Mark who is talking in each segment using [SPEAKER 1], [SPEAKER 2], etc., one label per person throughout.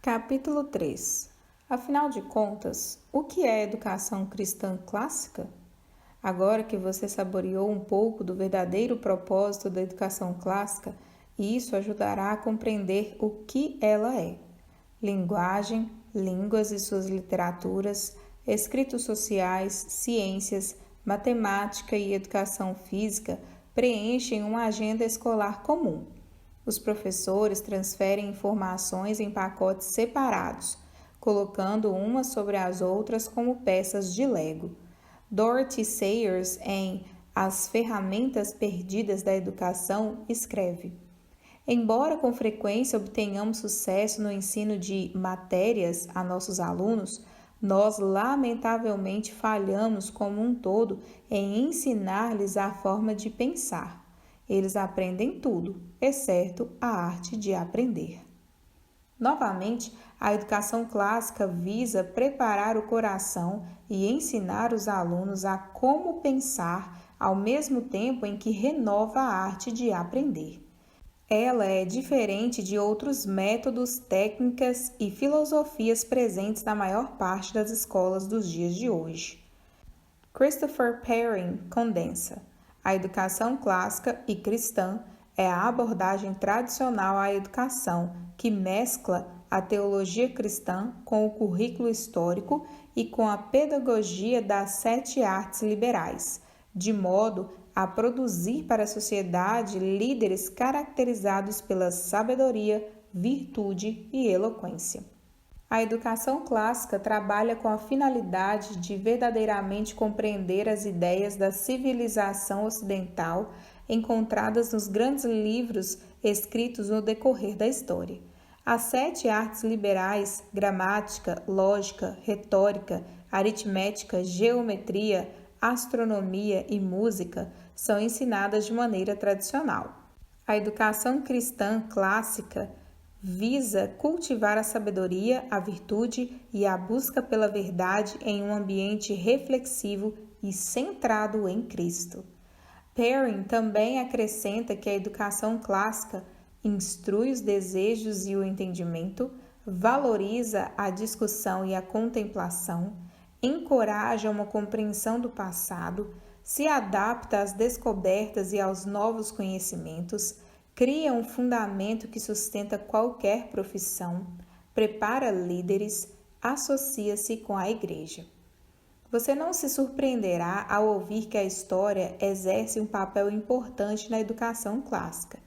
[SPEAKER 1] Capítulo 3. Afinal de contas, o que é educação cristã clássica? Agora que você saboreou um pouco do verdadeiro propósito da educação clássica, isso ajudará a compreender o que ela é. Linguagem, línguas e suas literaturas, escritos sociais, ciências, matemática e educação física preenchem uma agenda escolar comum. Os professores transferem informações em pacotes separados, colocando umas sobre as outras como peças de Lego. Dorothy Sayers, em As Ferramentas Perdidas da Educação, escreve: embora com frequência obtenhamos sucesso no ensino de matérias a nossos alunos, nós lamentavelmente falhamos como um todo em ensinar-lhes a forma de pensar. Eles aprendem tudo, exceto a arte de aprender. Novamente, a educação clássica visa preparar o coração e ensinar os alunos a como pensar ao mesmo tempo em que renova a arte de aprender. Ela é diferente de outros métodos, técnicas e filosofias presentes na maior parte das escolas dos dias de hoje. Christopher Perrin condensa: a educação clássica e cristã é a abordagem tradicional à educação que mescla a teologia cristã com o currículo histórico e com a pedagogia das 7 artes liberais, de modo a produzir para a sociedade líderes caracterizados pela sabedoria, virtude e eloquência. A educação clássica trabalha com a finalidade de verdadeiramente compreender as ideias da civilização ocidental encontradas nos grandes livros escritos no decorrer da história. As 7 artes liberais, gramática, lógica, retórica, aritmética, geometria, astronomia e música, são ensinadas de maneira tradicional. A educação cristã clássica visa cultivar a sabedoria, a virtude e a busca pela verdade em um ambiente reflexivo e centrado em Cristo. Perrin também acrescenta que a educação clássica instrui os desejos e o entendimento, valoriza a discussão e a contemplação, encoraja uma compreensão do passado, se adapta às descobertas e aos novos conhecimentos, cria um fundamento que sustenta qualquer profissão, prepara líderes, associa-se com a igreja. Você não se surpreenderá ao ouvir que a história exerce um papel importante na educação clássica.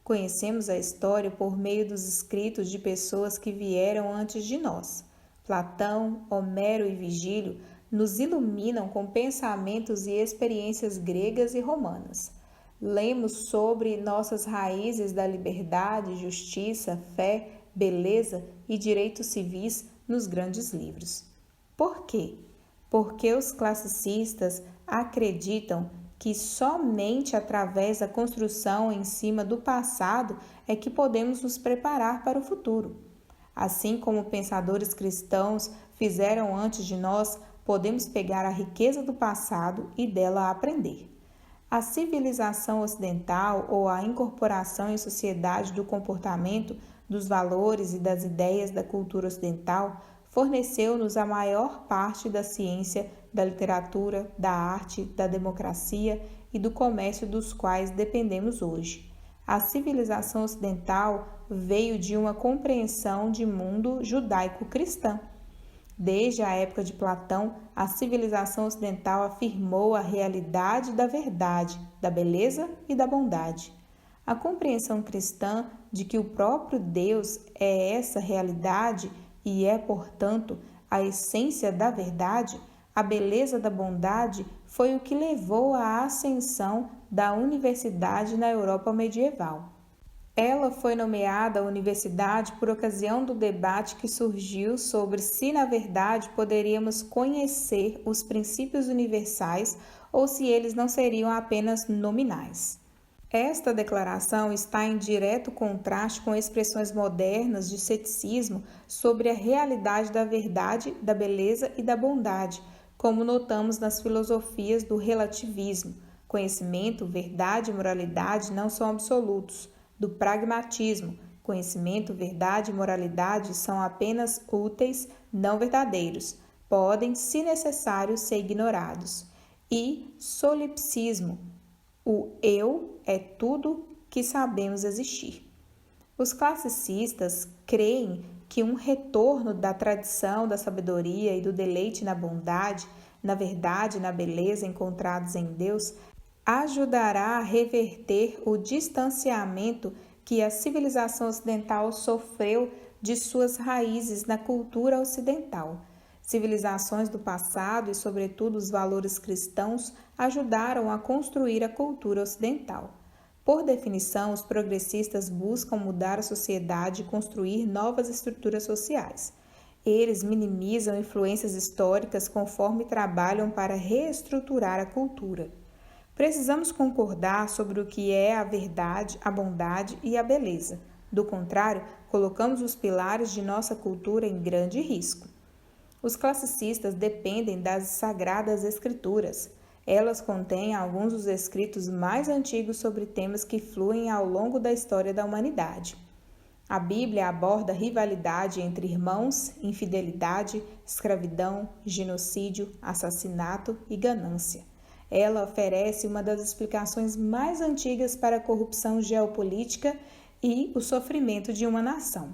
[SPEAKER 1] Conhecemos a história por meio dos escritos de pessoas que vieram antes de nós. Platão, Homero e Virgílio nos iluminam com pensamentos e experiências gregas e romanas. Lemos sobre nossas raízes da liberdade, justiça, fé, beleza e direitos civis nos grandes livros. Por quê? Porque os classicistas acreditam que somente através da construção em cima do passado é que podemos nos preparar para o futuro. Assim como pensadores cristãos fizeram antes de nós, podemos pegar a riqueza do passado e dela aprender. A civilização ocidental ou a incorporação em sociedade do comportamento, dos valores e das ideias da cultura ocidental forneceu-nos a maior parte da ciência, da literatura, da arte, da democracia e do comércio dos quais dependemos hoje. A civilização ocidental veio de uma compreensão de mundo judaico-cristã. Desde a época de Platão, a civilização ocidental afirmou a realidade da verdade, da beleza e da bondade. A compreensão cristã de que o próprio Deus é essa realidade e é, portanto, a essência da verdade, a beleza da bondade, foi o que levou à ascensão da universidade na Europa medieval. Ela foi nomeada universidade por ocasião do debate que surgiu sobre se, na verdade, poderíamos conhecer os princípios universais ou se eles não seriam apenas nominais. Esta declaração está em direto contraste com expressões modernas de ceticismo sobre a realidade da verdade, da beleza e da bondade, como notamos nas filosofias do relativismo. Conhecimento, verdade e moralidade não são absolutos, do pragmatismo, Conhecimento, verdade e moralidade são apenas úteis, não verdadeiros. Podem, se necessário, ser ignorados. E solipsismo. O eu é tudo que sabemos existir. Os classicistas creem que um retorno da tradição da sabedoria e do deleite na bondade, na verdade e na beleza encontrados em Deus ajudará a reverter o distanciamento que a civilização ocidental sofreu de suas raízes na cultura ocidental. Civilizações do passado e, sobretudo, os valores cristãos ajudaram a construir a cultura ocidental. Por definição, os progressistas buscam mudar a sociedade e construir novas estruturas sociais. Eles minimizam influências históricas conforme trabalham para reestruturar a cultura. Precisamos concordar sobre o que é a verdade, a bondade e a beleza. Do contrário, colocamos os pilares de nossa cultura em grande risco. Os classicistas dependem das Sagradas Escrituras. Elas contêm alguns dos escritos mais antigos sobre temas que fluem ao longo da história da humanidade. A Bíblia aborda rivalidade entre irmãos, infidelidade, escravidão, genocídio, assassinato e ganância. Ela oferece uma das explicações mais antigas para a corrupção geopolítica e o sofrimento de uma nação.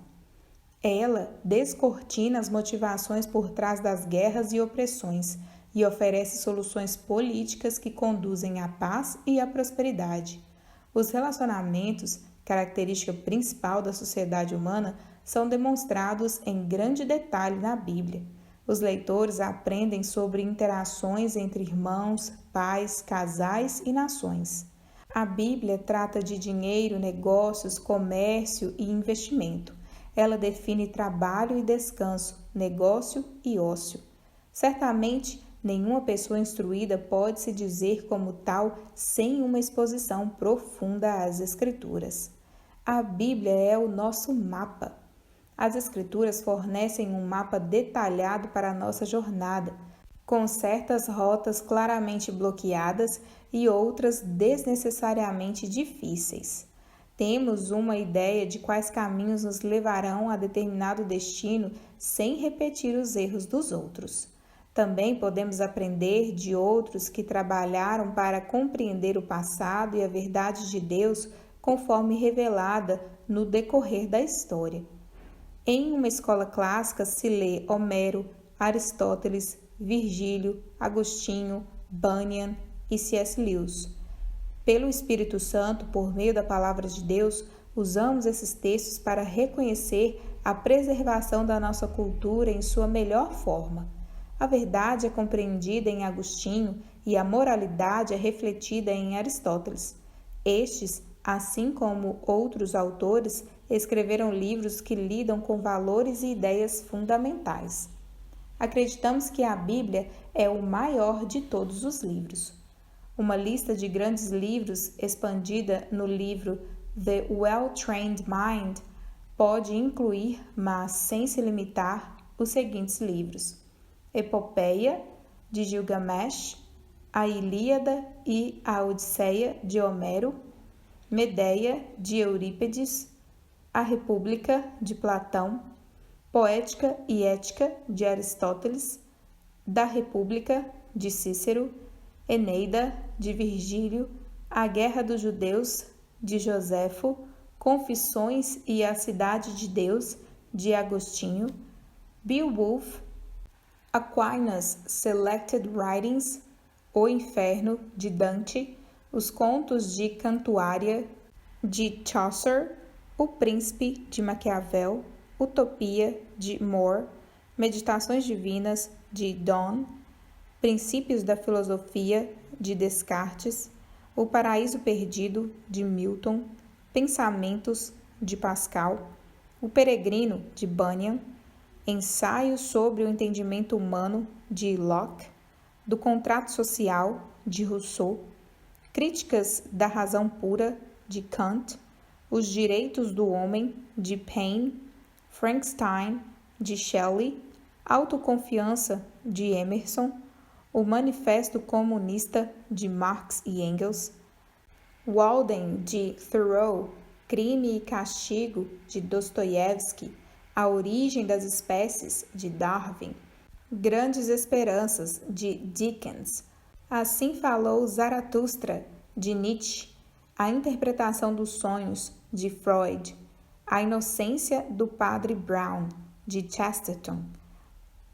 [SPEAKER 1] Ela descortina as motivações por trás das guerras e opressões e oferece soluções políticas que conduzem à paz e à prosperidade. Os relacionamentos, característica principal da sociedade humana, são demonstrados em grande detalhe na Bíblia. Os leitores aprendem sobre interações entre irmãos, pais, casais e nações. A Bíblia trata de dinheiro, negócios, comércio e investimento. Ela define trabalho e descanso, negócio e ócio. Certamente, nenhuma pessoa instruída pode se dizer como tal sem uma exposição profunda às Escrituras. A Bíblia é o nosso mapa. As Escrituras fornecem um mapa detalhado para a nossa jornada, com certas rotas claramente bloqueadas e outras desnecessariamente difíceis. Temos uma ideia de quais caminhos nos levarão a determinado destino sem repetir os erros dos outros. Também podemos aprender de outros que trabalharam para compreender o passado e a verdade de Deus conforme revelada no decorrer da história. Em uma escola clássica se lê Homero, Aristóteles, Virgílio, Agostinho, Bunyan e C.S. Lewis. Pelo Espírito Santo, por meio da Palavra de Deus, usamos esses textos para reconhecer a preservação da nossa cultura em sua melhor forma. A verdade é compreendida em Agostinho e a moralidade é refletida em Aristóteles. Estes, assim como outros autores, escreveram livros que lidam com valores e ideias fundamentais. Acreditamos que a Bíblia é o maior de todos os livros. Uma lista de grandes livros expandida no livro The Well-Trained Mind pode incluir, mas sem se limitar, os seguintes livros: Epopeia, de Gilgamesh, a Ilíada e a Odisseia, de Homero, Medeia, de Eurípides, a República, de Platão, Poética e Ética, de Aristóteles, da República, de Cícero, Eneida, de Virgílio, A Guerra dos Judeus, de Joséfo, Confissões e a Cidade de Deus, de Agostinho, Beowulf, Aquinas Selected Writings, O Inferno, de Dante, Os Contos de Cantuária, de Chaucer, O Príncipe, de Maquiavel, Utopia, de More, Meditações Divinas, de Donne, Princípios da Filosofia, de Descartes, O Paraíso Perdido, de Milton, Pensamentos, de Pascal, O Peregrino, de Bunyan, Ensaio sobre o Entendimento Humano, de Locke, Do Contrato Social, de Rousseau, Críticas da Razão Pura, de Kant, Os Direitos do Homem, de Paine, Frankenstein, de Shelley, Autoconfiança, de Emerson, O Manifesto Comunista, de Marx e Engels, Walden, de Thoreau, Crime e Castigo, de Dostoiévski, A Origem das Espécies, de Darwin, Grandes Esperanças, de Dickens, Assim Falou Zaratustra, de Nietzsche, A Interpretação dos Sonhos, de Freud, A Inocência do Padre Brown, de Chesterton,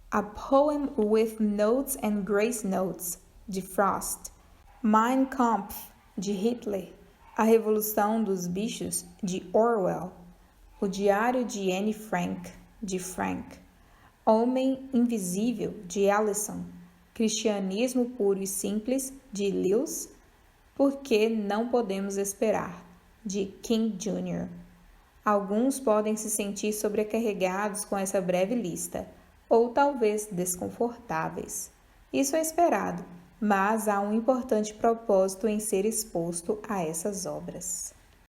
[SPEAKER 1] A Poem with Notes and Grace Notes, de Frost, Mein Kampf, de Hitler, A Revolução dos Bichos, de Orwell, O Diário de Anne Frank, de Frank, Homem Invisível, de Ellison, Cristianismo Puro e Simples, de Lewis, Por que Não Podemos Esperar, de King Jr. Alguns podem se sentir sobrecarregados com essa breve lista, ou talvez desconfortáveis. Isso é esperado, mas há um importante propósito em ser exposto a essas obras.